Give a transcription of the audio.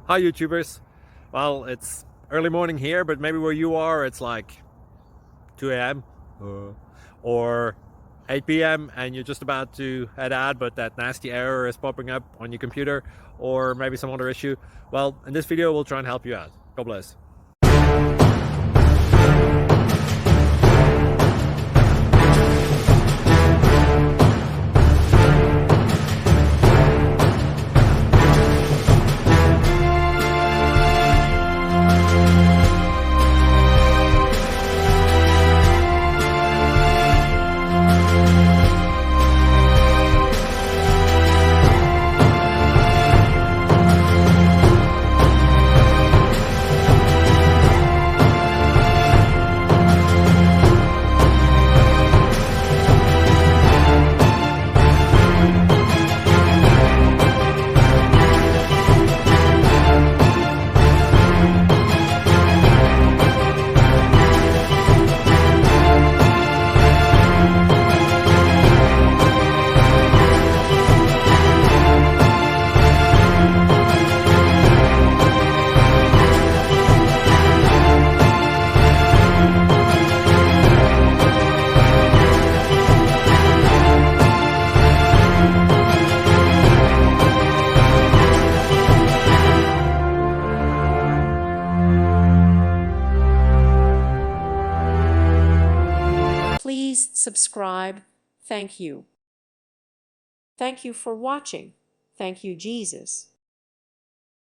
Hi YouTubers. Well, it's early morning here, but maybe where you are it's like 2 a.m. or 8 p.m. and you're just about to head out, but that nasty error is popping up on your computer, or maybe some other issue. Well, in this video we'll try and help you out. God bless. Please subscribe. Thank you. Thank you for watching. Thank you, Jesus.